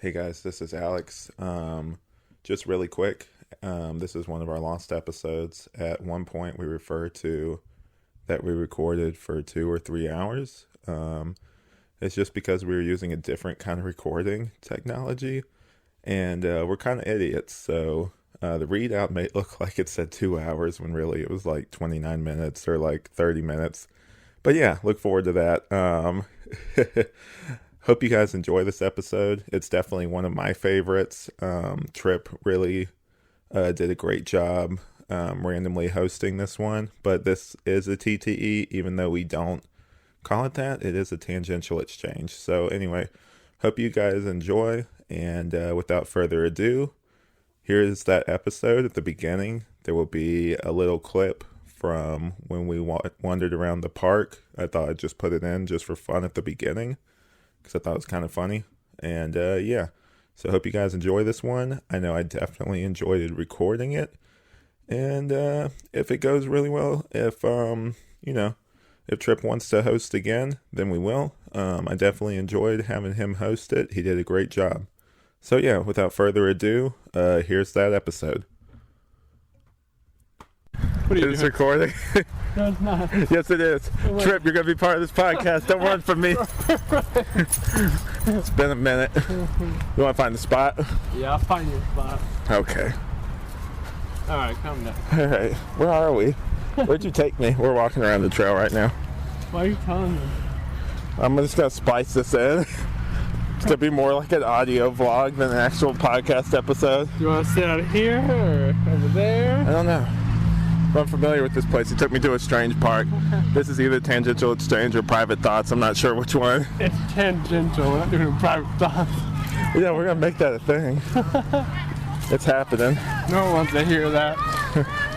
Hey guys, this is Alex. Just really quick, this is one of our lost episodes. At one point we referred to that we recorded for 2 or 3 hours. It's just because we were using a different kind of recording technology, and we're kind of idiots. So the readout may look like it said 2 hours when really it was like 29 minutes or like 30 minutes. But yeah, look forward to that. Hope you guys enjoy this episode. It's definitely one of my favorites. Tripp really did a great job randomly hosting this one. But this is a TTE, even though we don't call it that. It is a tangential exchange. So anyway, hope you guys enjoy. And without further ado, here's that episode. At the beginning, there will be a little clip from when we wandered around the park. I thought I'd just put it in just for fun at the beginning, because I thought it was kind of funny. And yeah, so I hope you guys enjoy this one. I know I definitely enjoyed recording it. And if it goes really well, if Tripp wants to host again, then we will. I definitely enjoyed having him host it. He did a great job. So yeah, without further ado, here's that episode. What are you It's doing? recording? No, it's not. Yes, it is. Oh, Tripp, you're going to be part of this podcast. Don't run from me. It's been a minute. You want to find the spot? Yeah, I'll find your spot. Okay. Alright, calm down. All right. Where are we? Where'd you take me? We're walking around the trail right now. Why are you telling me? I'm just going to spice this in. It's going to be more like an audio vlog than an actual podcast episode. Do you want to sit out here or over there? I don't know. I'm familiar with this place. He took me to a strange park. This is either Tangential Exchange or Private Thoughts. I'm not sure which one. It's tangential. We're not doing private thoughts. Yeah, we're going to make that a thing. It's happening. No one wants to hear that.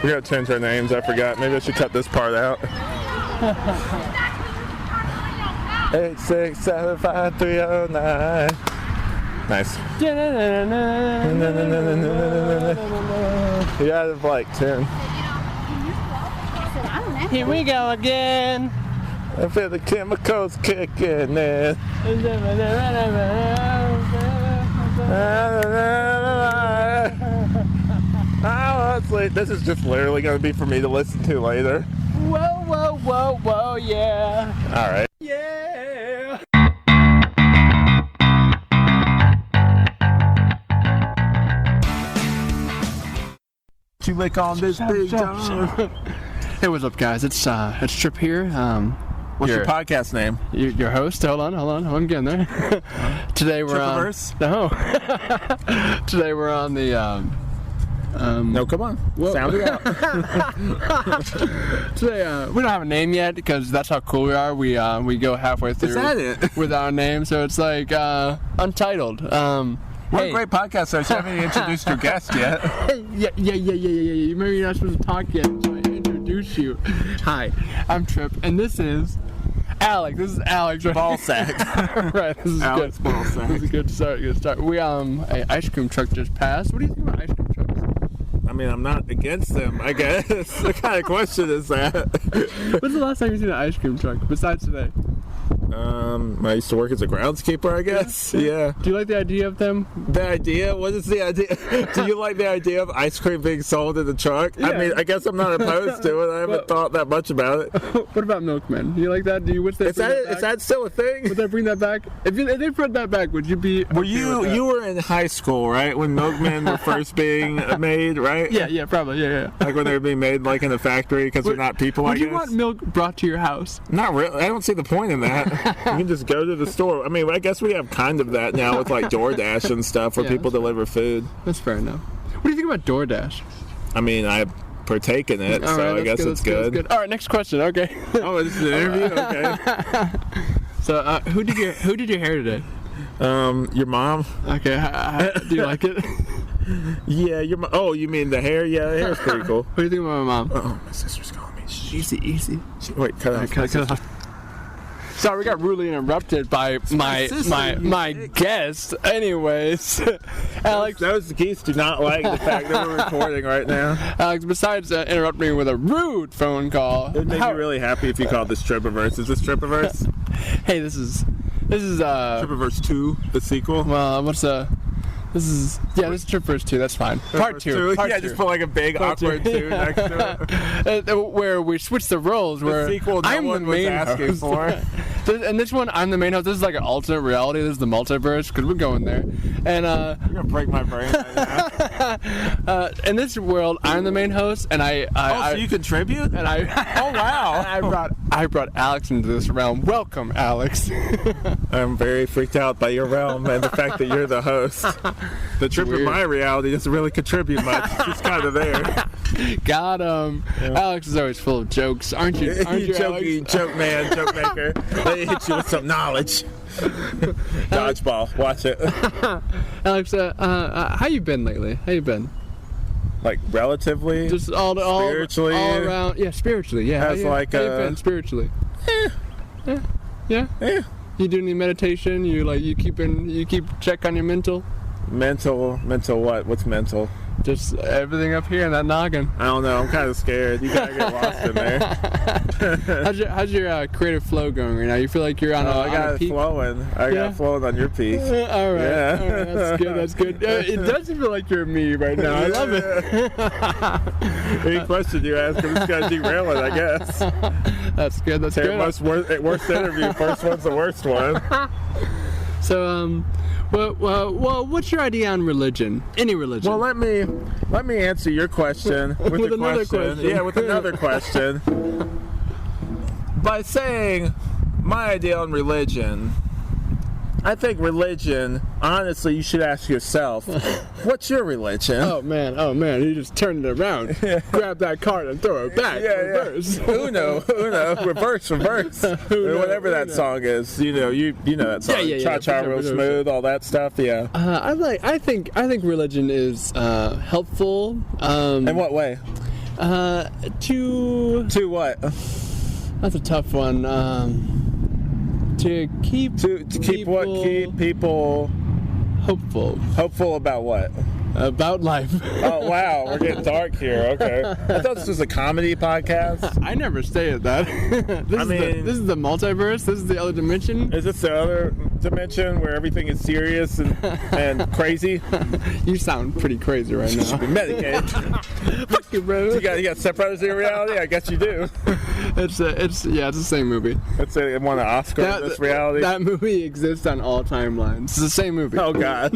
We got to change our names. I forgot. Maybe I should cut this part out. 8675309. Nice. You're out of like 10. Here we go again. I feel the chemicals kicking in. This is just literally going to be for me to listen to later. Whoa, whoa, whoa, whoa, yeah. All right. Yeah. You lick on this big dog. Hey, what's up, guys? It's Tripp here. What's your podcast name? Your host. Hold on. I'm getting there. Today we're Trippiverse? No. Today we're on the. No, come on. Whoa. Sound it out. Today we don't have a name yet because that's how cool we are. We go halfway through. Is that it? Without a name, so it's like untitled. We're a great podcast, so you haven't even introduced your guest yet. Yeah. Maybe you're not supposed to talk yet, so I introduce you. Hi, I'm Tripp, and this is Alex. This is Alex. Right? Ballsack. Right. This is Alex good. Ballsack. This is a good start. We a ice cream truck just passed. What do you think about ice cream trucks? I mean, I'm not against them, I guess. What kind of question is that? When's the last time you seen an ice cream truck besides today? I used to work as a groundskeeper, I guess. Yeah. Do you like the idea of them? The idea? What is the idea? Do you like the idea of ice cream being sold in the truck? Yeah. I mean, I guess I'm not opposed to it. I haven't thought that much about it. What about milkmen? Do you like that? Do you wish they Is that still a thing? Would they bring that back? If they brought that back, would you be? Were you were in high school, right? When milkmen were first being made, right? Yeah, probably. Yeah. Like when they were being made like in a factory because they're not people, I guess. Would you want milk brought to your house? Not really. I don't see the point in that. You can just go to the store. I mean, I guess we have kind of that now with like DoorDash and stuff where people deliver food. That's fair enough. What do you think about DoorDash? I mean, I partake in it, so I guess it's good. All right, next question. Okay. Oh, this is an interview? Okay. So, who did your hair today? Your mom. Okay. Do you like it? Yeah, your mom. Oh, you mean the hair? Yeah, the hair's pretty cool. What do you think about my mom? Oh, my sister's calling me. Easy. Wait, cut off. Sorry, we got rudely interrupted by my guest. Anyways, Alex. Those geese do not like the fact that we're recording right now. Alex, besides interrupting me with a rude phone call, It would make me really happy if you called this Trippiverse. Is this Trippiverse? Hey, this is This is Trippiverse 2, the sequel. well, this is Trippiverse 2. That's fine. Part 2. Part 2. Just put like a big awkward 2 next to it. Where we switch the roles. The Where sequel I'm the main host. And this one, I'm the main host. This is like an alternate reality. This is the multiverse because we're going there. And you're gonna break my brain right now. In this world, I'm the main host, and so you contribute? And I. Oh wow! I brought Alex into this realm. Welcome, Alex. I'm very freaked out by your realm and the fact that you're the host. The Tripp in my reality doesn't really contribute much. It's just kind of there. Got him. Yeah. Alex is always full of jokes, aren't you? Aren't you, Alex? Joke man, joke maker. They hit you with some knowledge. Dodgeball, watch it. Alex, how you been lately? How you been? Like relatively, just spiritually, all around. Yeah, spiritually. Yeah. How you been spiritually? Yeah. You do any meditation? You keep check on your mental. Mental what? What's mental? Just everything up here in that noggin. I don't know. I'm kind of scared. You gotta get lost in there. How's your creative flow going right now? You feel like you're on I got it flowing. I got it flowing on your peak. All right. Yeah. All right. That's good. That's good. It does feel like you're me right now. I love it. Any question you ask, I'm just gonna derail it, I guess. That's good. That's good. Worst interview. First one's the worst one. So, well, what's your idea on religion? Any religion? Well, let me answer your question with another question. Yeah, with another question. By saying my idea on religion, I think religion, honestly, you should ask yourself, what's your religion? Oh man, you just turned it around. Grab that card and throw it back. Reverse. Uno, reverse. Whatever that song is, you know that song. Cha-cha real smooth, all that stuff, yeah. I think religion is helpful. In what way? To what? That's a tough one. To keep people hopeful about what? About life. Oh wow, we're getting dark here. Okay, I thought this was a comedy podcast. I never stated that. This is the multiverse. This is the other dimension. Is this the other dimension where everything is serious and crazy? You sound pretty crazy right now. You should be medicated. Fuck you, bro. You got Step Brothers in your reality? I guess you do. It's the same movie. It won an Oscar. This reality. That movie exists on all timelines. It's the same movie. Oh God.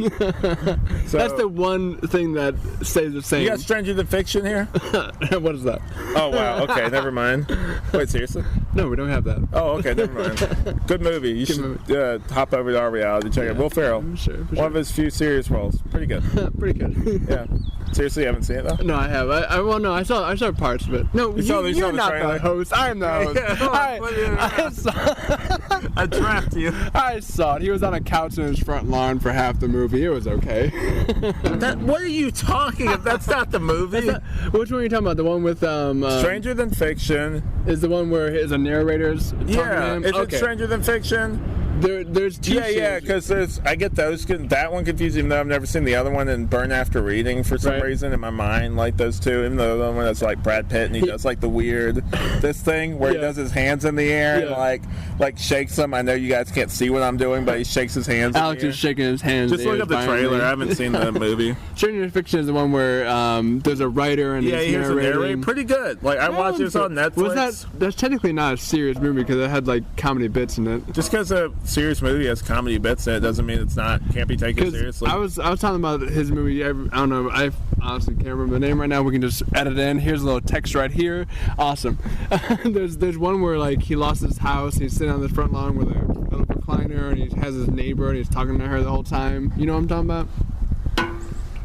So, that's the one thing that stays the same. You got Stranger Than Fiction here? What is that? Oh wow. Okay, never mind. Wait, seriously? No, we don't have that. Oh, okay, never mind. Good movie. You should hop over to our reality. Check it. Will Ferrell. Sure. One of his few serious roles. Pretty good. Pretty good. Yeah. Seriously, you haven't seen it though? No, I have. I saw parts of it. No, you're not the host. I'm the host. I trapped you. I saw it. He was on a couch in his front lawn for half the movie. It was okay. What are you talking about? That's not the movie. Which one are you talking about? The one with Stranger Than Fiction is the one where is a narrator's talking to him? Is it Stranger Than Fiction? There's two. Yeah, because I get those. That one confused, even though I've never seen the other one. And Burn After Reading for some reason in my mind, like those two. Even though the other one is like Brad Pitt and he does like the weird this thing where he does his hands in the air and like shakes them. I know you guys can't see what I'm doing, but he shakes his hands. Alex is shaking his hands. Just look up the trailer. I haven't seen the movie. Stranger Than Fiction is the one where there's a writer and he's narrating. Pretty good. Like I watched this on Netflix. That's technically not a serious movie because it had like comedy bits in it. Just because a serious movie has comedy bits in it doesn't mean can't be taken seriously. I was talking about his movie. I don't know. I honestly can't remember the name right now. We can just edit it in. Here's a little text right here. Awesome. There's one where like he lost his house. He's sitting on the front lawn with a recliner and he has his neighbor and he's talking to her the whole time. You know what I'm talking about?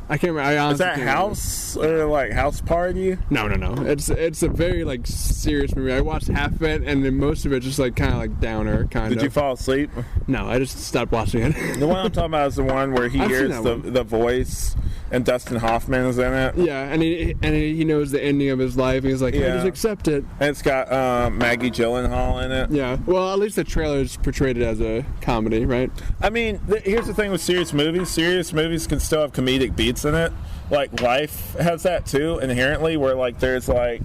I can't remember. I honestly can't remember. House or like House Party? No. It's a very like serious movie. I watched half of it and then most of it just like kind of like downer kind of. Did you fall asleep? No, I just stopped watching it. The one I'm talking about is the one where he hears the voice and Dustin Hoffman is in it. Yeah, and he knows the ending of his life. And he's like, just accept it. And it's got Maggie Gyllenhaal in it. Yeah. Well, at least the trailer's portrayed it as a comedy, right? I mean, here's the thing with serious movies. Serious movies can still have comedic beats in it. Like Life has that too inherently, where like there's like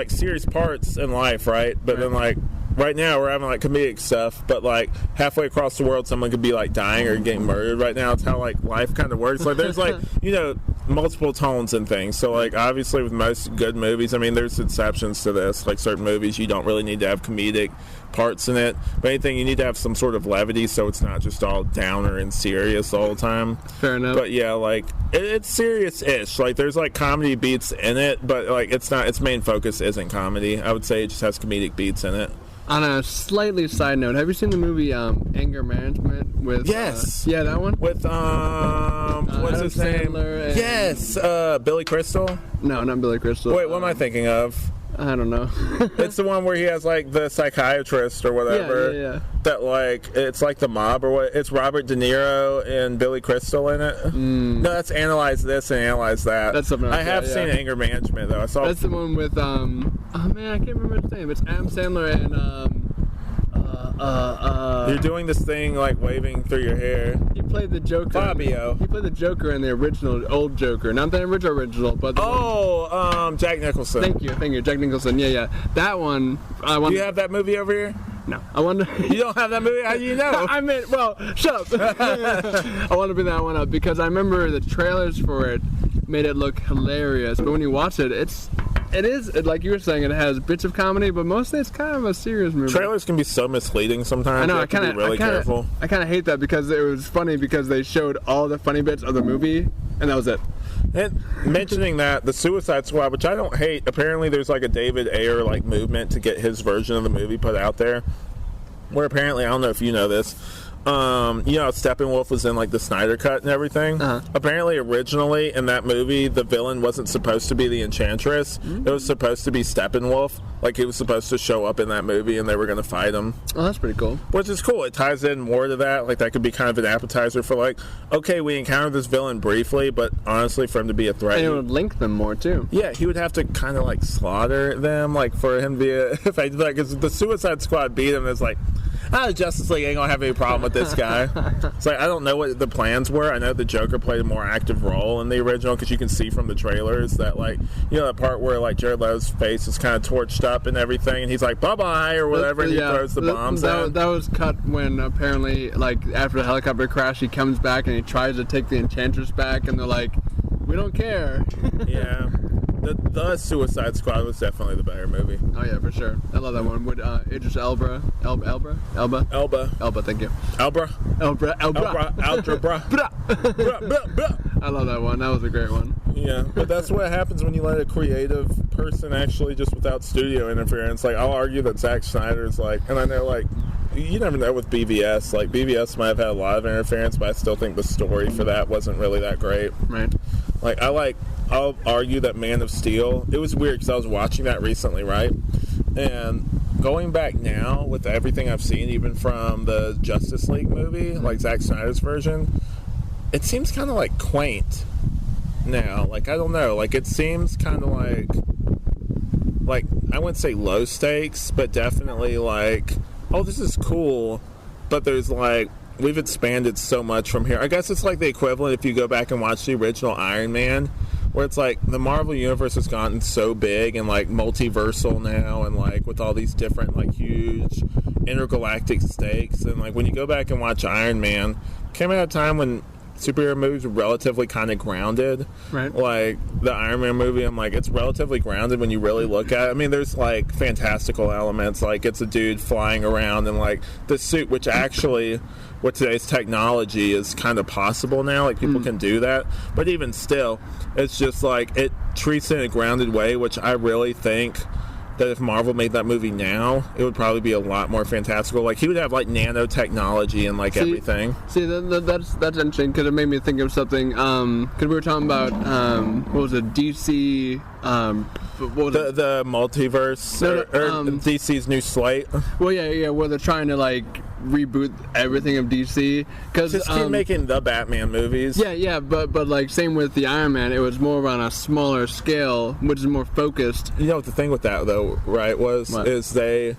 serious parts in life, right? But then like right now we're having like comedic stuff, but like halfway across the world someone could be like dying or getting murdered. Right now it's how like life kind of works. Like there's like, you know, multiple tones and things. So like obviously with most good movies, I mean there's exceptions to this. Like certain movies you don't really need to have comedic parts in it, but anything you need to have some sort of levity so it's not just all downer and serious all the time. Fair enough. But yeah, like it's serious-ish. Like there's like comedy beats in it, but like it's not, its main focus isn't comedy. I would say it just has comedic beats in it. On a slightly side note, have you seen the movie Anger Management with? Yes. Yeah, that one. With what's his name? And... Yes, Billy Crystal. No, not Billy Crystal. Wait, what am I thinking of? I don't know. It's the one where he has like the psychiatrist or whatever. Yeah. That like it's like the mob or what? It's Robert De Niro and Billy Crystal in it. No, that's Analyze This and Analyze That. That's something else. I have seen Anger Management though. I saw. That's the one with oh man, I can't remember his name. It's Adam Sandler and You're doing this thing like waving through your hair. He played the Joker. Fabio. He played the Joker in the original old Joker, not the original, but the Jack Nicholson. Thank you, Jack Nicholson. Yeah, that one. Do you have that movie over here? No, I wonder. You don't have that movie? How do you know? I mean, well, shut up. I want to bring that one up because I remember the trailers for it made it look hilarious, but when you watch it, it is like you were saying, it has bits of comedy, but mostly it's kind of a serious movie. Trailers can be so misleading sometimes. I know. I kind of really careful. I kind of hate that because it was funny because they showed all the funny bits of the movie, and that was it. And mentioning that, the Suicide Squad, which I don't hate, apparently there's like a David Ayer like movement to get his version of the movie put out there. Where apparently, I don't know if you know this, you know, Steppenwolf was in like the Snyder Cut and everything. Apparently, originally in that movie, the villain wasn't supposed to be the Enchantress. It was supposed to be Steppenwolf. Like he was supposed to show up in that movie, and they were going to fight him. Oh, that's pretty cool. Which is cool. It ties in more to that. Like that could be kind of an appetizer for like, okay, we encountered this villain briefly, but honestly, for him to be a threat, and it would link them more too. Yeah, he would have to kind of like slaughter them, like for him to be a. If I did that, because the Suicide Squad beat him, it's like. Justice League ain't gonna have any problem with this guy. It's like I don't know what the plans were. I know the Joker played a more active role in the original because you can see from the trailers that like you know that part where like Jared Leto's face is kind of torched up and everything, and he's like bye bye or whatever, and he throws the bombs. That was cut when apparently like after the helicopter crash, he comes back and he tries to take the Enchantress back, and they're like, we don't care. Yeah. The Suicide Squad was definitely the better movie. Oh yeah, for sure. I love that one. With Idris Elba. Thank you. Elba. Algebra. I love that one. That was a great one. Yeah, but that's what happens when you let a creative person actually just without studio interference. Like I'll argue that Zack Snyder's like, and I know like. You never know with BVS. Like, BVS might have had a lot of interference, but I still think the story for that wasn't really that great. Right. Like, I'll argue that Man of Steel, it was weird because I was watching that recently, right? And going back now with everything I've seen, even from the Justice League movie, like Zack Snyder's version, it seems kind of, like, quaint now. Like, I don't know. Like, it seems kind of like, I wouldn't say low stakes, but definitely, like... oh, this is cool, but there's like, we've expanded so much from here. I guess it's like the equivalent if you go back and watch the original Iron Man, where it's like the Marvel Universe has gotten so big and like multiversal now, and like with all these different like huge intergalactic stakes, and like when you go back and watch Iron Man, came at a time when superhero movies were relatively kind of grounded. Right. Like the Iron Man movie, I'm like, it's relatively grounded when you really look at it. I mean, there's like fantastical elements, like it's a dude flying around in like the suit, which actually with today's technology is kind of possible now. Like people can do that, but even still, it's just like it treats it in a grounded way, which I really think that if Marvel made that movie now, it would probably be a lot more fantastical. Like, he would have, like, nanotechnology and, like, everything. See, that's interesting, because it made me think of something, because we were talking about, what was it, DC, what was it? The multiverse, or DC's new slate. Well, yeah, where they're trying to, like, reboot everything of DC. Just keep making the Batman movies. Yeah, but like, same with the Iron Man, it was more on a smaller scale, which is more focused. You know what the thing with that, though, right, is they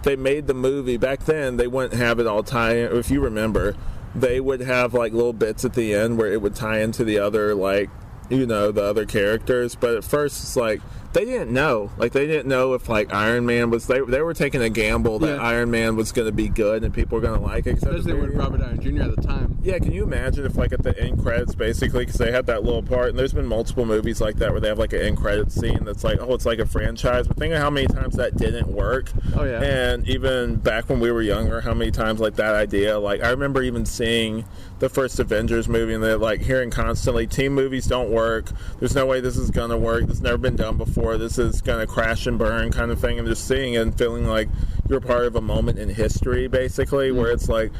made the movie, back then, they wouldn't have it all tie in, if you remember, they would have, like, little bits at the end where it would tie into the other, like, you know, the other characters, but at first it's like they didn't know. Like, they didn't know if, like, Iron Man was... They were taking a gamble that Iron Man was going to be good and people were going to like it. Especially with Robert Downey Jr. at the time. Yeah, can you imagine if, like, at the end credits, basically, because they had that little part, and there's been multiple movies like that where they have, like, an end credits scene that's like, oh, it's like a franchise. But think of how many times that didn't work. Oh, yeah. And even back when we were younger, how many times, like, that idea... Like, I remember even seeing the first Avengers movie and they're, like, hearing constantly, team movies don't work. There's no way this is going to work. This has never been done before. This is going to crash and burn kind of thing. And just seeing it and feeling like you're part of a moment in history, basically, where it's like,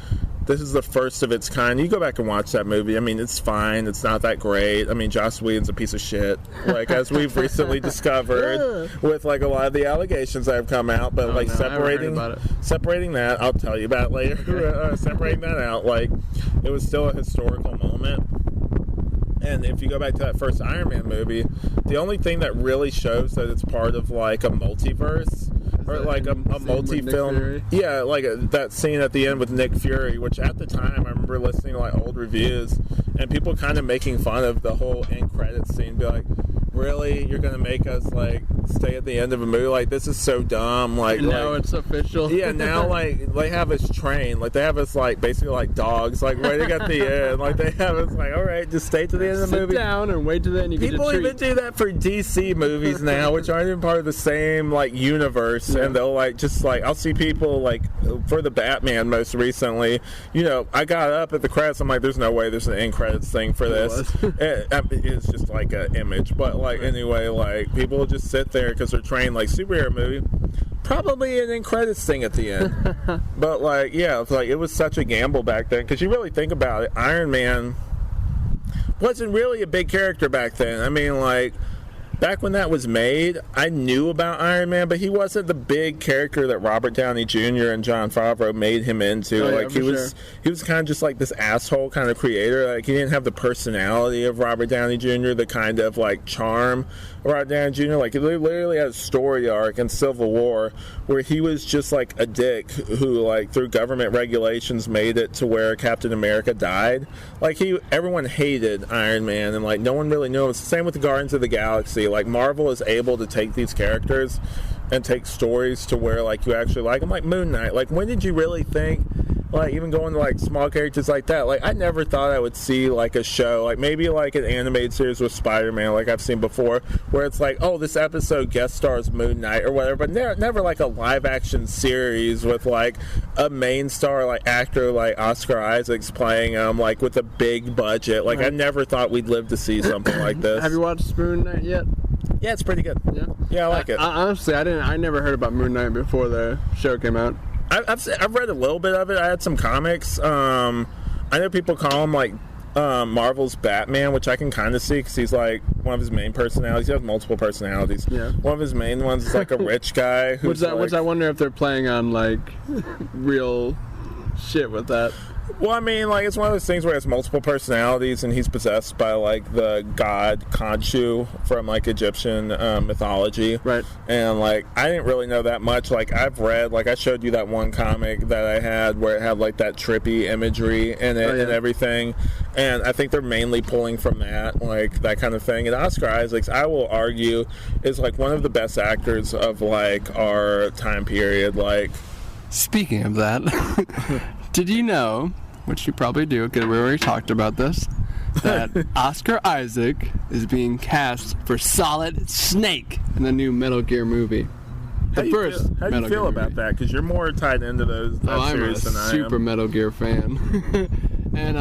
this is the first of its kind. You go back and watch that movie. I mean, it's fine. It's not that great. I mean, Joss Whedon's a piece of shit, like, as we've recently discovered with, like, a lot of the allegations that have come out. But, separating that, I'll tell you about it later. Separating that out, like, it was still a historical moment. And if you go back to that first Iron Man movie, the only thing that really shows that it's part of, like, a multiverse or like a multi-film, like that scene at the end with Nick Fury, which at the time I remember listening to, like, old reviews and people kind of making fun of the whole end credits scene, be like, really, you're gonna make us, like, stay at the end of a movie? Like, this is so dumb. Like, now it's official. Yeah, now, like, they have us trained. Like, they have us, like, basically like dogs, like, waiting at the end. Like, they have us like, all right, just stay to the end of the movie. Sit down and wait to the end. People even do that for DC movies now, which aren't even part of the same, like, universe. Yeah. And they'll, like, just, like, I'll see people, like, for the Batman most recently, you know, I got up at the credits, I'm like, there's no way there's an end credits thing for this. It's just like an image, but, like, anyway, like, people just sit there because they're trained, like, superhero movie, probably an end credits thing at the end. But, like, yeah, like, it was such a gamble back then, because you really think about it, Iron Man wasn't really a big character back then. I mean, like, back when that was made, I knew about Iron Man, but he wasn't the big character that Robert Downey Jr. and Jon Favreau made him into. He was kind of just like this asshole kind of creator. Like, he didn't have the personality of Robert Downey Jr., the kind of, like, charm of Robert Downey Jr. Like, he literally had a story arc in Civil War where he was just, like, a dick who, like, through government regulations made it to where Captain America died. Like, everyone hated Iron Man, and, like, no one really knew him. It's the same with the Guardians of the Galaxy. Like, Marvel is able to take these characters and take stories to where, like, you actually like them. Like Moon Knight. Like, when did you really think, like, even going to, like, small characters like that, like, I never thought I would see, like, a show, like, maybe, like, an animated series with Spider-Man, like I've seen before, where it's like, oh, this episode guest stars Moon Knight or whatever, but never like, a live-action series with, like, a main star, like, actor, like, Oscar Isaac's playing like, with a big budget. Like, I never thought we'd live to see something like this. Have you watched Moon Knight yet? Yeah, it's pretty good. Yeah, I like it. Honestly, I never heard about Moon Knight before the show came out. I've read a little bit of it. I had some comics. I know people call him, like, Marvel's Batman, which I can kind of see because he's, like, one of his main personalities. He has multiple personalities. Yeah. One of his main ones is, like, a rich guy who's which I wonder if they're playing on, like, real shit with that. Well, I mean, like, it's one of those things where he has multiple personalities and he's possessed by, like, the god Khonshu from, like, Egyptian mythology. Right. And, like, I didn't really know that much. Like, I've read, like, I showed you that one comic that I had where it had, like, that trippy imagery in it and everything. And I think they're mainly pulling from that, like, that kind of thing. And Oscar Isaacs, I will argue, is, like, one of the best actors of, like, our time period. Like, speaking of that, did you know, which you probably do because we already talked about this, that Oscar Isaac is being cast for Solid Snake in the new Metal Gear movie? How do you feel about that? Because you're more tied into those series than I am. I'm a super Metal Gear fan. And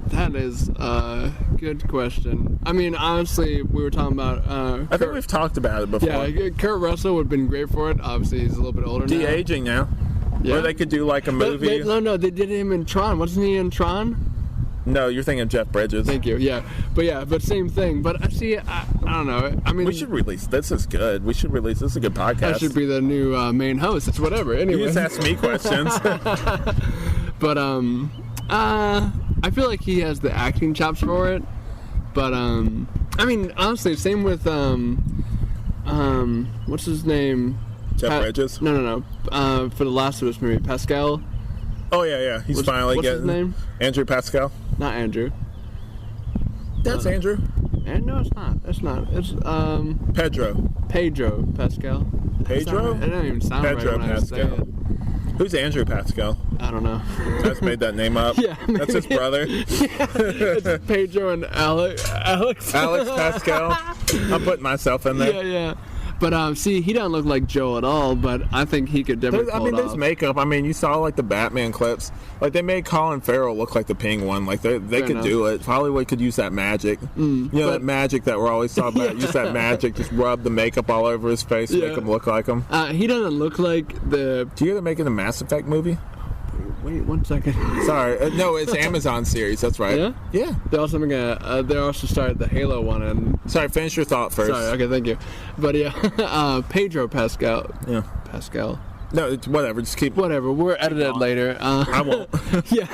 that is a good question. I mean, honestly, we were talking about... I think we've talked about it before. Yeah, Kurt Russell would have been great for it. Obviously, he's a little bit older now. De-aging now. Yeah. Or they could do, like, a movie. No, they did him in Tron. Wasn't he in Tron? No, you're thinking of Jeff Bridges. Thank you. But same thing. But see, I don't know. I mean, we should release. This is good. We should release. This is a good podcast. I should be the new main host. It's whatever. Anyway, you just ask me questions. But I feel like he has the acting chops for it. But I mean, honestly, same with what's his name? Jeff Bridges? No. For the Last of Us movie, Pascal. Oh, yeah. He's finally getting... What's his name? Andrew Pascal. Not Andrew. That's Andrew. And no, it's not. It's not. It's Pedro Pascal. Pedro? It doesn't even sound Pedro right when I say Pascal. it. Who's Andrew Pascal? I don't know. I just made that name up. Yeah, that's his brother. It's Pedro and Alex. Alex Pascal. I'm putting myself in there. Yeah. But see, he doesn't look like Joe at all. But I think he could definitely. There's makeup. I mean, you saw like the Batman clips. Like they made Colin Farrell look like the Penguin. Like they could do it. Hollywood could use that magic. That magic that we're always talking about. Use that magic. Just rub the makeup all over his face. Make him look like him. He doesn't look like the. Do you hear they're making a Mass Effect movie? Wait 1 second. Sorry, no, it's Amazon series. That's right. Yeah. They also started the Halo one. And sorry, finish your thought first. Sorry. Okay, thank you. But yeah, Pedro Pascal. Yeah. Pascal. No, it's whatever. Just keep. Whatever. We'll edit it later. I won't. Yeah.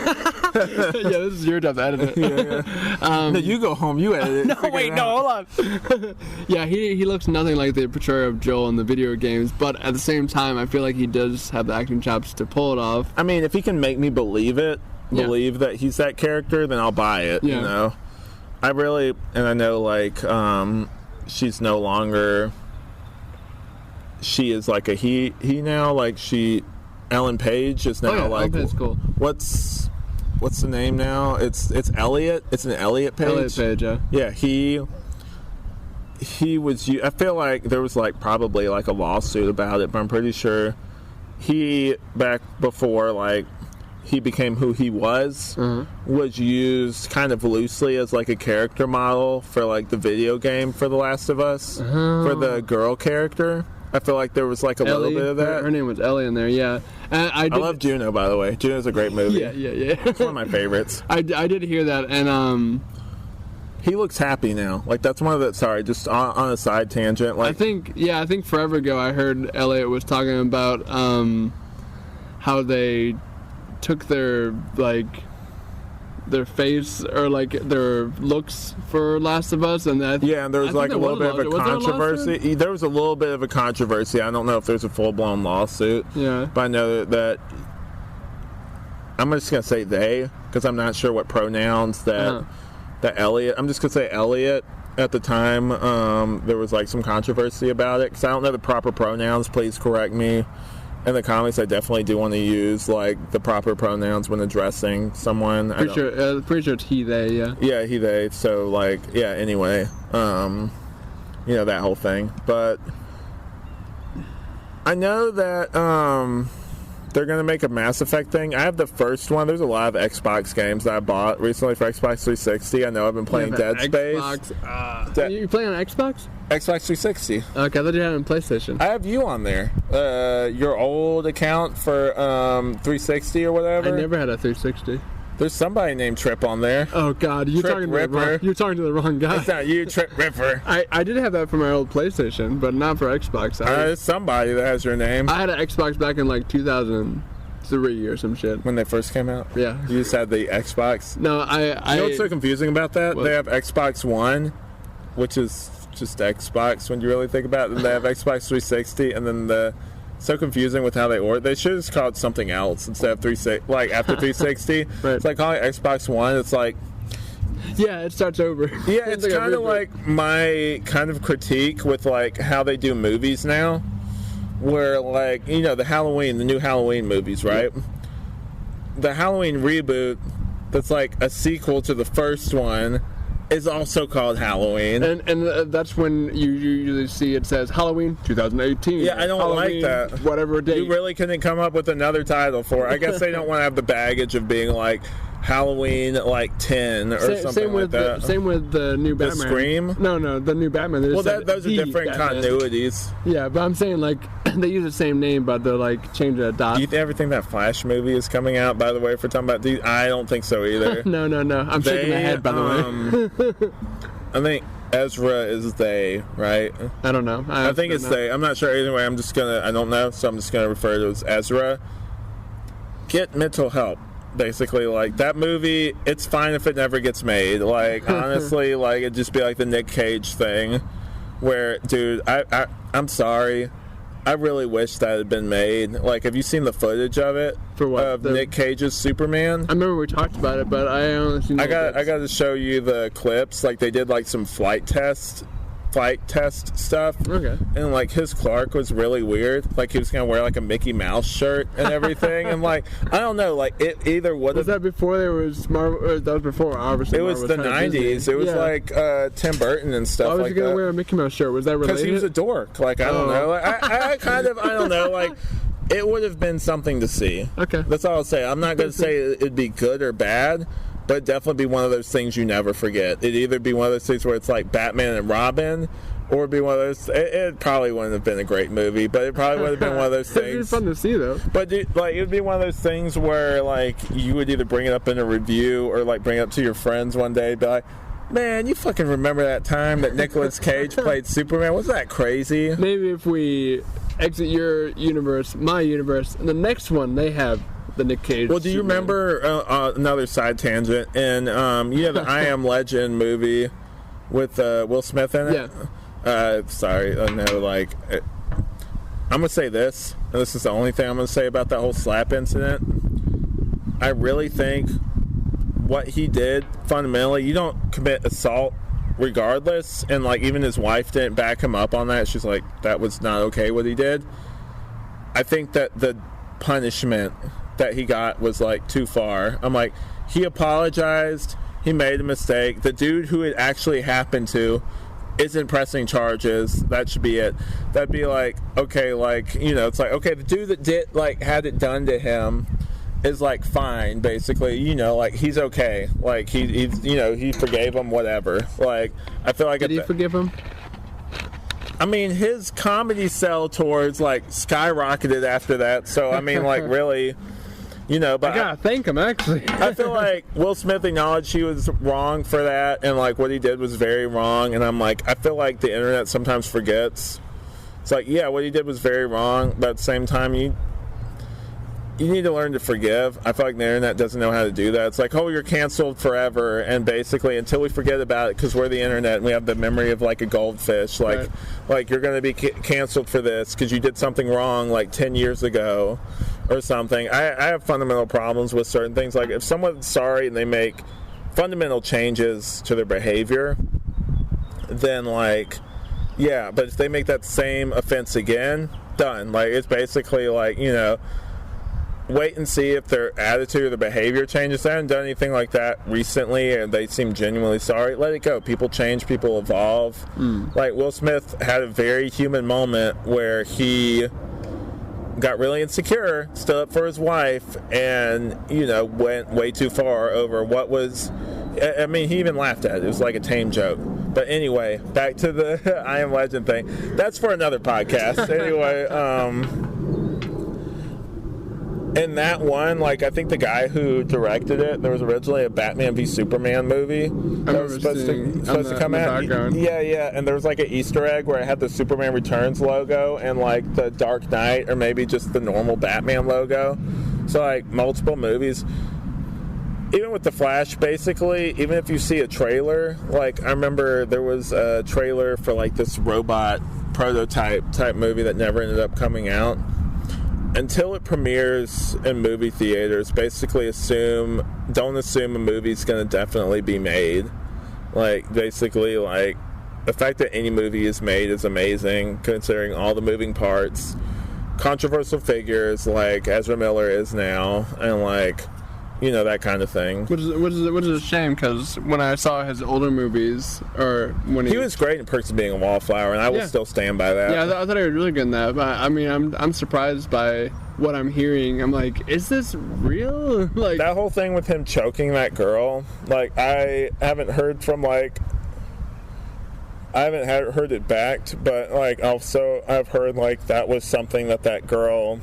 Yeah. This is your job to edit it. Yeah. No, you go home. You edit it. No, wait. No, hold on. Yeah, he looks nothing like the portrayal of Joel in the video games, but at the same time, I feel like he does have the acting chops to pull it off. I mean, if he can make me believe that he's that character, then I'll buy it. Yeah. You know, I really, and I know like she's no longer. She is like a he now. Like Ellen Page is now like. Ellen Page's cool. What's the name now? It's Elliot. It's an Elliot Page. Elliot Page, yeah. Yeah, he was. I feel like there was like probably like a lawsuit about it, but I'm pretty sure he back before like he became who he was used kind of loosely as like a character model for like the video game for The Last of Us for the girl character. I feel like there was like a little bit of that. Her name was Ellie in there, yeah. And I love Juno, by the way. Juno's a great movie. Yeah. It's one of my favorites. I did hear that, and he looks happy now. Like that's one of the. Sorry, just on a side tangent. Like I think forever ago I heard Elliot was talking about how they took their face or like their looks for Last of Us, and that and there was like a little bit of a controversy. There was a little bit of a controversy. I don't know if there's a full blown lawsuit. Yeah, but I know that I'm just gonna say they because I'm not sure what pronouns that Elliot. I'm just gonna say Elliot. At the time, there was like some controversy about it because I don't know the proper pronouns. Please correct me. In the comics, I definitely do want to use like the proper pronouns when addressing someone. Pretty sure it's he, they, yeah. Yeah, he, they. So like, yeah. Anyway, that whole thing. But I know that they're gonna make a Mass Effect thing. I have the first one. There's a lot of Xbox games that I bought recently for Xbox 360. I know I've been playing Dead Space. You playing on Xbox? Xbox 360. Okay, I thought you had it on PlayStation. I have you on there. Your old account for 360 or whatever. I never had a 360. There's somebody named Tripp on there. Oh God, you're talking to the wrong guy. It's not you, Tripp Ripper. I did have that for my old PlayStation, but not for Xbox. There's somebody that has your name. I had an Xbox back in like 2003 or some shit. When they first came out? Yeah. You just had the Xbox? No, You know what's so confusing about that? What? They have Xbox One, which is just Xbox when you really think about it. Then they have Xbox 360, and then so confusing with how they order. They should have just called it something else instead of after 360. Right. It's like calling it Xbox One. It's like it starts over. Yeah, it's kind of like my kind of critique with like how they do movies now, where like the new Halloween movies, right? Yeah. The Halloween reboot that's like a sequel to the first one is also called Halloween. And that's when you usually see it says Halloween 2018. Yeah, I don't Halloween, like that. Whatever date. You really couldn't come up with another title for it. I guess they don't want to have the baggage of being like Halloween like 10 or something like that. Same with the new Batman. The Scream? No, the new Batman. Well, those are different Batman. Continuities. Yeah, but I'm saying like they use the same name, but they're like change a dot. Do you ever think that Flash movie is coming out, by the way, for talking about these? I don't think so either. No. I'm shaking my head, by the way. I think Ezra is they, right? I don't know. I think it's they. I'm not sure. Anyway, I don't know, so I'm just going to refer to it as Ezra. Get mental help. Basically, like, that movie, it's fine if it never gets made. Like, honestly, like, it'd just be like the Nick Cage thing. Where, dude, I'm sorry. I really wish that had been made. Like, have you seen the footage of it? For what? Of Nick Cage's Superman? I remember we talked about it, but I only seen I got to show you the clips. Like, they did like some flight test stuff. Okay. And like his Clark was really weird. Like he was gonna wear like a Mickey Mouse shirt and everything. And like I don't know. Like it either would have. Was that before there was Marvel? Or that was before, obviously. It was the '90s. It was like Tim Burton and stuff like that. Why was he gonna wear a Mickey Mouse shirt? Was that related? Because he was a dork. Like I don't know. I kind of I don't know. Like it would have been something to see. Okay. That's all I'll say. I'm not gonna say it'd be good or bad. But it'd definitely be one of those things you never forget. It'd either be one of those things where it's like Batman and Robin, or it'd be one of those. It probably wouldn't have been a great movie, but it probably would have been one of those things. It'd be fun to see, though. But like, it'd be one of those things where like you would either bring it up in a review or like bring it up to your friends one day, and be like, "Man, you fucking remember that time that Nicolas Cage played Superman? Wasn't that crazy?" Maybe if we exit your universe, my universe, and the next one they have the Nick Cage. Well, do you remember another side tangent? And you have the I Am Legend movie with Will Smith in it. Yeah. Sorry, no. Like, I'm gonna say this, and this is the only thing I'm gonna say about that whole slap incident. I really think what he did fundamentally, you don't commit assault regardless, and like even his wife didn't back him up on that. She's like, that was not okay what he did. I think that the punishment that he got was like too far. I'm like, he apologized, he made a mistake. The dude who it actually happened to isn't pressing charges. That should be it. That'd be like, okay, like, you know, it's like, okay, the dude that did like had it done to him is like fine, basically, you know, like he's okay. Like he's you know, he forgave him, whatever. Like I feel like did he forgive him? I mean, his comedy sell towards like skyrocketed after that. So I mean, like really, you know. But I gotta thank him actually. I feel like Will Smith acknowledged he was wrong for that, and like what he did was very wrong. And I'm like, I feel like the internet sometimes forgets. It's like, yeah, what he did was very wrong, but at the same time, you need to learn to forgive. I feel like the internet doesn't know how to do that. It's like, oh, you're canceled forever, and basically until we forget about it, because we're the internet and we have the memory of like a goldfish, like right. Like you're going to be canceled for this because you did something wrong like 10 years ago or something. I have fundamental problems with certain things. Like if someone's sorry and they make fundamental changes to their behavior, then like, yeah, but if they make that same offense again, done. Like it's basically like, you know, wait and see if their attitude or their behavior changes. They haven't done anything like that recently and they seem genuinely sorry. Let it go. People change, people evolve. Like Will Smith had a very human moment where he got really insecure, stood up for his wife, and, you know, went way too far over what was, I mean, he even laughed at it. It was like a tame joke. But anyway, back to the I Am Legend thing. That's for another podcast. Anyway, and that one, like, I think the guy who directed it, there was originally a Batman v Superman movie that was supposed to come out. Yeah, and there was like an Easter egg where it had the Superman Returns logo and like the Dark Knight, or maybe just the normal Batman logo. So like multiple movies. Even with the Flash, basically, even if you see a trailer, like I remember there was a trailer for like this robot prototype type movie that never ended up coming out. Until it premieres in movie theaters, basically don't assume a movie's going to definitely be made. Like, basically, like, the fact that any movie is made is amazing, considering all the moving parts, controversial figures, like Ezra Miller is now, and, like, you know, that kind of thing. Which is a shame, because when I saw his older movies, or when he was great in Perks of Being a Wallflower, and I will still stand by that. Yeah, I thought he was really good in that. But I mean, I'm surprised by what I'm hearing. I'm like, is this real? Like that whole thing with him choking that girl. Like I haven't heard it backed, but like also I've heard like that was something that girl,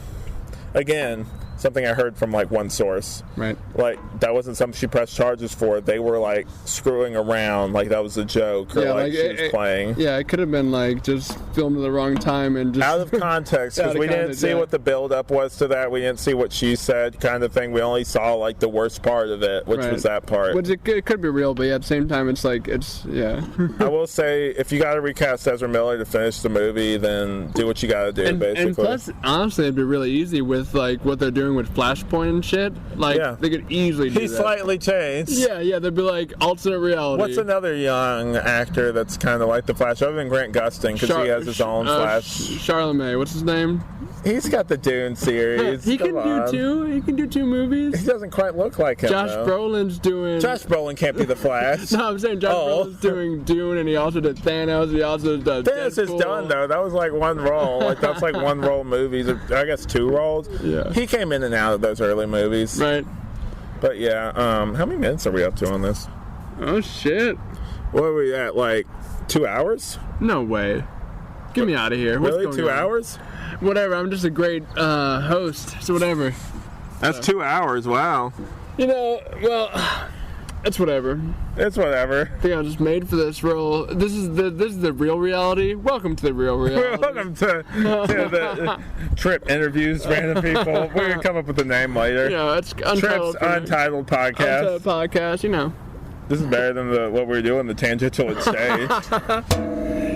again, something I heard from like one source. Right. like that wasn't something she pressed charges for. They were like screwing around, like that was a joke, or like she was playing. Yeah, it could have been like just filmed at the wrong time and just out of context, because we didn't see what the build-up was to that. We didn't see what she said, kind of thing. We only saw like the worst part of it, which was that part. Which it could be real, but yeah, at the same time, it's like yeah. I will say, if you got to recast Ezra Miller to finish the movie, then do what you got to do, basically. And plus, honestly, it'd be really easy with like what they're doing with Flashpoint and shit. Like they could easily do that. He's slightly changed. Yeah, they'd be like alternate reality. What's another young actor that's kind of like the Flash, other than Grant Gustin, because he has his own Flash? Charlemagne, what's his name? He's got the Dune series. He can do two movies. He doesn't quite look like him. Josh Brolin's doing. Josh Brolin can't be the Flash. No, I'm saying Josh Brolin's doing Dune, and he also did Thanos. He also did Thanos is done though. That was like one role. Like that's like one role movies. I guess 2 roles. Yeah. He came in and out of those early movies. Right. But yeah, how many minutes are we up to on this? Oh shit. What are we at? Like 2 hours? No way. Get me out of here. Really? 2 hours? Whatever. I'm just a great host. So whatever. That's 2 hours. Wow. You know, well, it's whatever. It's whatever. I think I was just made for this role. This is the real reality. Welcome to the real reality. Welcome to the Tripp interviews random people. We're gonna come up with a name later. Yeah, it's Tripp's Untitled Podcast. Untitled Podcast. You know. This is better than what we were doing, the Tangential Exchange.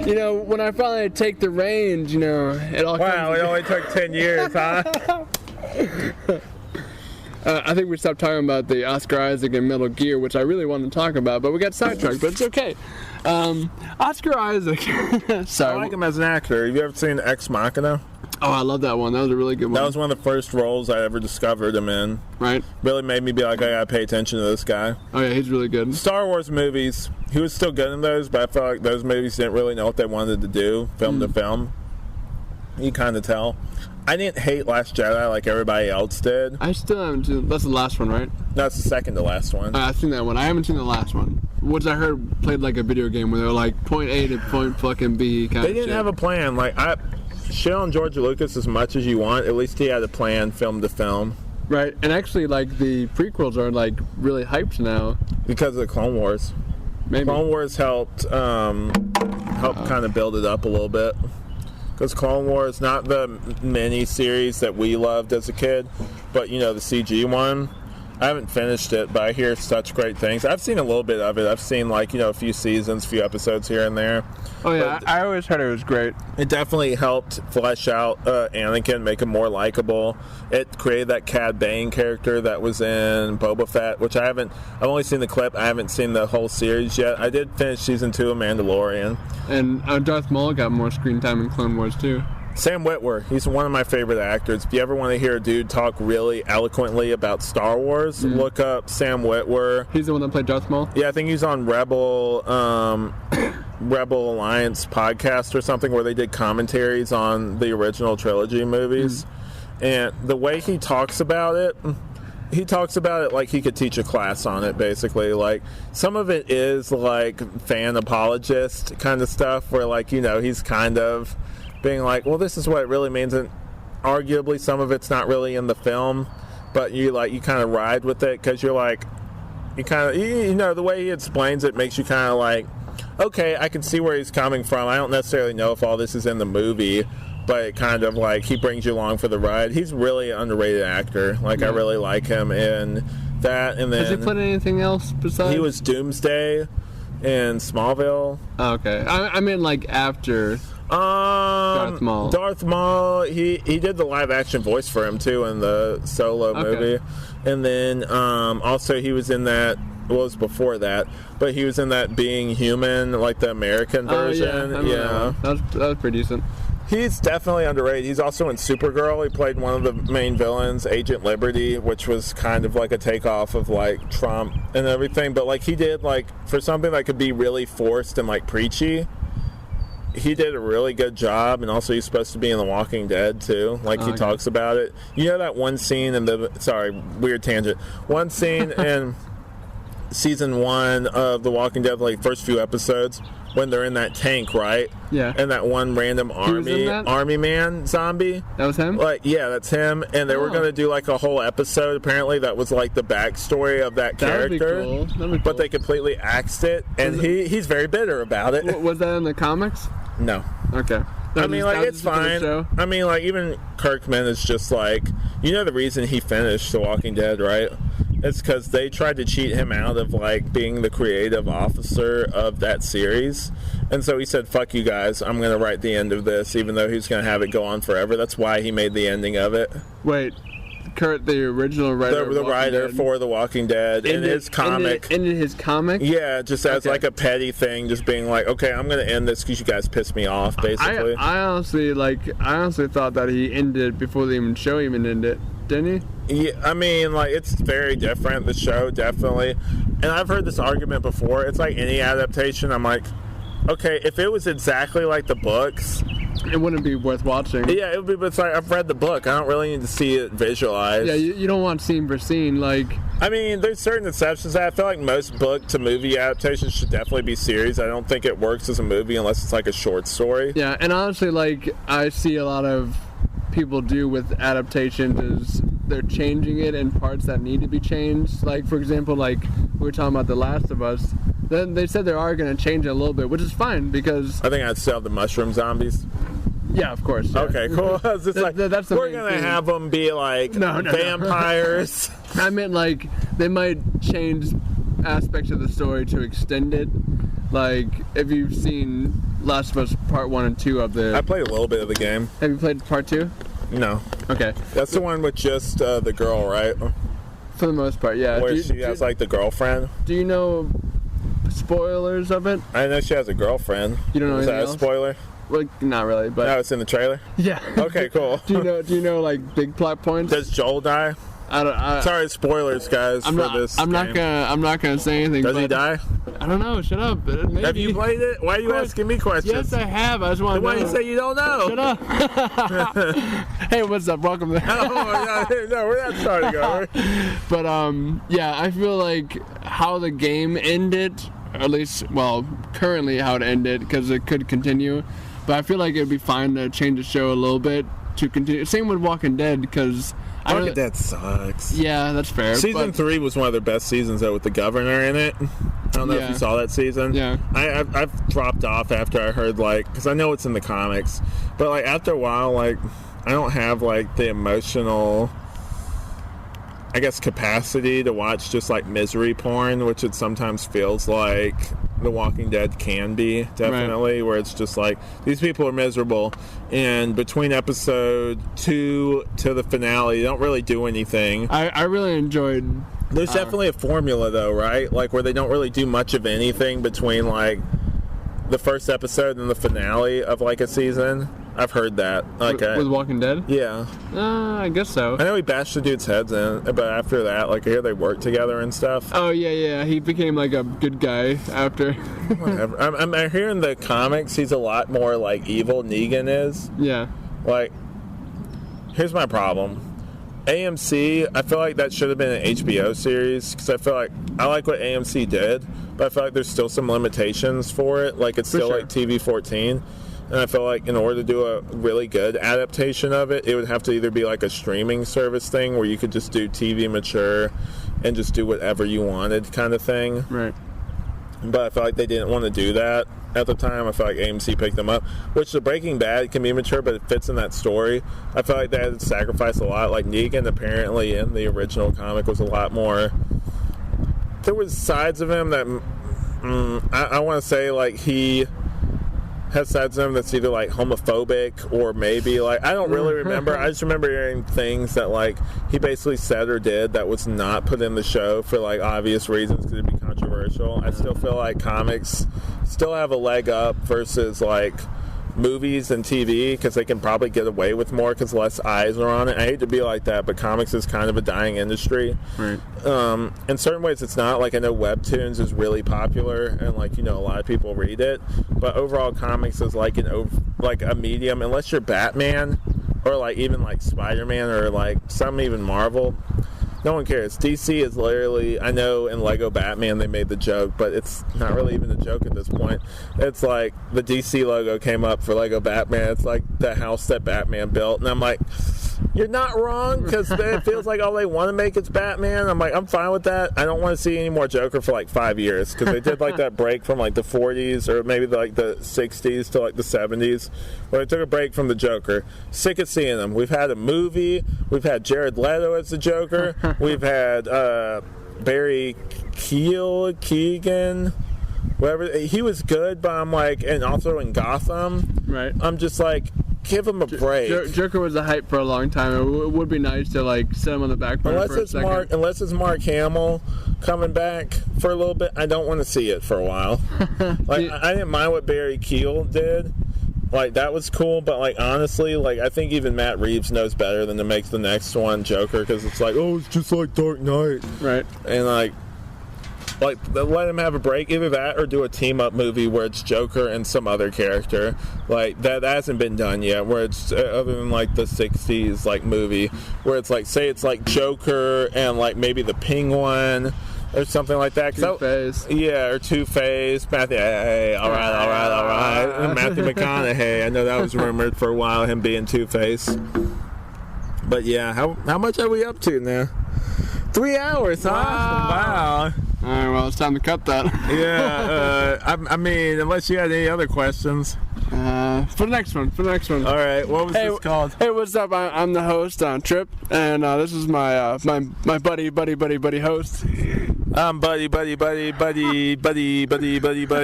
You know, when I finally take the reins, you know, it all comes Wow, it only took 10 years, huh? I think we stopped talking about the Oscar Isaac and Metal Gear, which I really wanted to talk about, but we got sidetracked, but it's okay. Oscar Isaac. Sorry. I like him as an actor. Have you ever seen Ex Machina? Oh, I love that one. That was a really good one. That was one of the first roles I ever discovered him in. Right. Really made me be like, I gotta pay attention to this guy. Oh, yeah, he's really good. Star Wars movies, he was still good in those, but I felt like those movies didn't really know what they wanted to do, film to film. You kind of tell. I didn't hate Last Jedi like everybody else did. I still haven't seen. That's the last one, right? That's the second to last one. I've seen that one. I haven't seen the last one. Which I heard played like a video game where they were like point A to point fucking B kind of shit. They didn't have a plan. Like, shit on George Lucas as much as you want. At least he had a plan, film to film. Right, and actually, like, the prequels are, like, really hyped now. Because of the Clone Wars. Maybe. Clone Wars helped kind of build it up a little bit. Because Clone Wars, not the mini-series that we loved as a kid, but, you know, the CG one. I haven't finished it, but I hear such great things. I've seen a little bit of it. I've seen, like, you know, a few seasons, a few episodes here and there. Oh, yeah, I always heard it was great. It definitely helped flesh out Anakin, make him more likable. It created that Cad Bane character that was in Boba Fett, which I've only seen the clip. I haven't seen the whole series yet. I did finish season 2 of Mandalorian. And Darth Maul got more screen time in Clone Wars, too. Sam Witwer, he's one of my favorite actors. If you ever want to hear a dude talk really eloquently about Star Wars, look up Sam Witwer. He's the one that played Darth Maul? Yeah, I think he's on Rebel Alliance podcast or something where they did commentaries on the original trilogy movies. And the way he talks about it like he could teach a class on it, basically. Like, some of it is like fan apologist kind of stuff where, like, you know, he's kind of being like, well, this is what it really means, and arguably some of it's not really in the film, but you kind of ride with it because you're like, you know, the way he explains it makes you kind of like, okay, I can see where he's coming from. I don't necessarily know if all this is in the movie, but it kind of like he brings you along for the ride. He's really an underrated actor. Like, I really like him in that. And then has he played anything else besides? He was Doomsday in Smallville. Oh, okay. I mean, like, after Darth Maul. Darth Maul, he did the live action voice for him too in the Solo movie. And then also he was in that, well, it was before that, but he was in that Being Human, like the American version. Yeah. That was pretty decent. He's definitely underrated. He's also in Supergirl. He played one of the main villains, Agent Liberty, which was kind of like a takeoff of like Trump and everything. But like, he did, like, for something that could be really forced and like preachy, he did a really good job. And also he's supposed to be in The Walking Dead too. Like, he talks about it. You know that one scene in the, sorry, weird tangent. One scene in season 1 of The Walking Dead, like first few episodes, when they're in that tank, right? Yeah. And that one random army man zombie. That was him? Like, yeah, that's him. And they were going to do like a whole episode, apparently, that was like the backstory of that character. That'd be cool. But they completely axed it, and he's very bitter about it. Was that in the comics? No. Okay. I mean, like, it's fine. I mean, like, even Kirkman is just like, the reason he finished The Walking Dead, right? It's because they tried to cheat him out of, like, being the creative officer of that series. And so he said, fuck you guys, I'm going to write the end of this, even though he's going to have it go on forever. That's why he made the ending of it. Wait, Kurt, the original writer, the writer for The Walking Dead, in his comic. In his comic? Yeah, just as like a petty thing, just being like, okay, I'm going to end this because you guys pissed me off, basically. I honestly thought that he ended before they even show him and end it, didn't he? Yeah, I mean, like, it's very different, the show, definitely. And I've heard this argument before. It's like any adaptation. I'm like, okay, if it was exactly like the books, it wouldn't be worth watching. Yeah, it would be, but it's like, I've read the book. I don't really need to see it visualized. Yeah, you don't want scene for scene, like... I mean, there's certain exceptions. I feel like most book-to-movie adaptations should definitely be series. I don't think it works as a movie unless it's like a short story. Yeah, and honestly, like, I see a lot of people do with adaptations is they're changing it in parts that need to be changed. Like, for example, like, we were talking about The Last of Us. Then they said they are going to change it a little bit, which is fine, because... I think I'd still have the mushroom zombies. Yeah, of course. Yeah. Okay, cool. It's just like, that's we're going to have them be like vampires. No. I meant, like, they might change aspects of the story to extend it. Like, if you've seen Last of Us Part 1 and 2 of the... I played a little bit of the game. Have you played Part 2? No. Okay. That's the one with just the girl, right? For the most part, yeah. Where she has, like, the girlfriend. Do you know spoilers of it? I know she has a girlfriend. You don't know anything else? Is that a spoiler? Well, not really, but... No, it's in the trailer? Yeah. Okay, cool. Do you know, like, big plot points? Does Joel die? Sorry, spoilers, guys, I'm not gonna say anything. Does he die? I don't know. Shut up. Maybe. Have you played it? Why are you asking me questions? Yes, I have. I just want to know. Why do you say you don't know? Shut up. Hey, what's up? Welcome to... No, we're not starting over. But yeah, I feel like how the game ended, or at least, well, currently how it ended, because it could continue. But I feel like it'd be fine to change the show a little bit to continue. Same with Walking Dead, because... Walking Dead sucks. Yeah, that's fair. Season 3 was one of their best seasons, though, with the governor in it. I don't know if you saw that season. Yeah. I've dropped off after I heard, like, because I know it's in the comics, but, like, after a while, like, I don't have, like, the emotional, I guess, capacity to watch just, like, misery porn, which it sometimes feels like The Walking Dead can be, definitely, where it's just like, these people are miserable, and between episode 2 to the finale, they don't really do anything. I really enjoyed... There's definitely a formula, though, right? Like, where they don't really do much of anything between, like, the first episode and the finale of, like, a season. I've heard that. Like, with Walking Dead? Yeah. I guess so. I know he bashed the dude's heads in, but after that, like, I hear they work together and stuff. Oh, yeah. He became, like, a good guy after. Whatever. I'm hearing the comics, he's a lot more, like, evil. Negan is. Yeah. Like, here's my problem. AMC, I feel like that should have been an HBO series, because I feel like I like what AMC did, but I feel like there's still some limitations for it. Like, it's still like TV 14. And I feel like in order to do a really good adaptation of it, it would have to either be like a streaming service thing where you could just do TV mature and just do whatever you wanted kind of thing. Right. But I feel like they didn't want to do that at the time. I feel like AMC picked them up, which the Breaking Bad can be mature, but it fits in that story. I feel like they had to sacrifice a lot. Like, Negan apparently in the original comic was a lot more... There was sides of him that... I want to say, like, he... has sides of him that's either like homophobic or maybe like, I don't really remember. I just remember hearing things that like he basically said or did that was not put in the show for like obvious reasons because it'd be controversial. I still feel like comics still have a leg up versus like movies and TV because they can probably get away with more because less eyes are on it. I hate to be like that, but comics is kind of a dying industry. Right. In certain ways it's not. Like, I know webtoons is really popular and like, you know, a lot of people read it, but overall comics is like a medium, unless you're Batman or like even like Spider-Man or like some even Marvel. No one cares. DC is literally, I know in Lego Batman they made the joke, but it's not really even a joke at this point. It's like the DC logo came up for Lego Batman. It's like the house that Batman built. And I'm like, you're not wrong, because it feels like all they want to make is Batman. I'm like, I'm fine with that. I don't want to see any more Joker for like 5 years, because they did like that break from like the 40s or maybe like the 60s to like the 70s, where they took a break from the Joker. Sick of seeing them. We've had a movie. We've had Jared Leto as the Joker. We've had Barry Keoghan. Whatever, he was good, but I'm like, and also in Gotham. Right. I'm just like, give him a break. Joker was a hype for a long time. It would be nice to like set him on the back burner for a second. Unless it's Mark Hamill coming back for a little bit, I don't want to see it for a while. Like, I didn't mind what Barry Keoghan did. Like, that was cool, but like, honestly, like, I think even Matt Reeves knows better than to make the next one Joker, because it's like, oh, it's just like Dark Knight. Right. And like let him have a break. Either that or do a team-up movie where it's Joker and some other character. Like, that hasn't been done yet, where it's other than like the 60s like movie, where it's like, say it's like Joker and like maybe the Penguin or something like that. Two-Face. Yeah, or Two-Face. Matthew, hey, all right. Matthew McConaughey. I know that was rumored for a while, him being Two-Face. But yeah, how much are we up to now? 3 hours, huh? Wow. All right, well, it's time to cut that. Yeah, I mean, unless you had any other questions. For the next one. All right, what was this called? Hey, what's up? I'm the host, Tripp, and this is my my buddy host. I'm buddy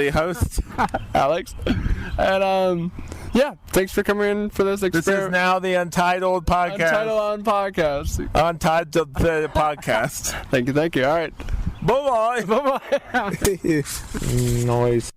host. Alex. And, yeah, thanks for coming in for this experiment. This is now the Untitled Podcast. Untitled Podcast. Untitled Podcast. Thank you. All right. Bye-bye. Bye-bye. Noise.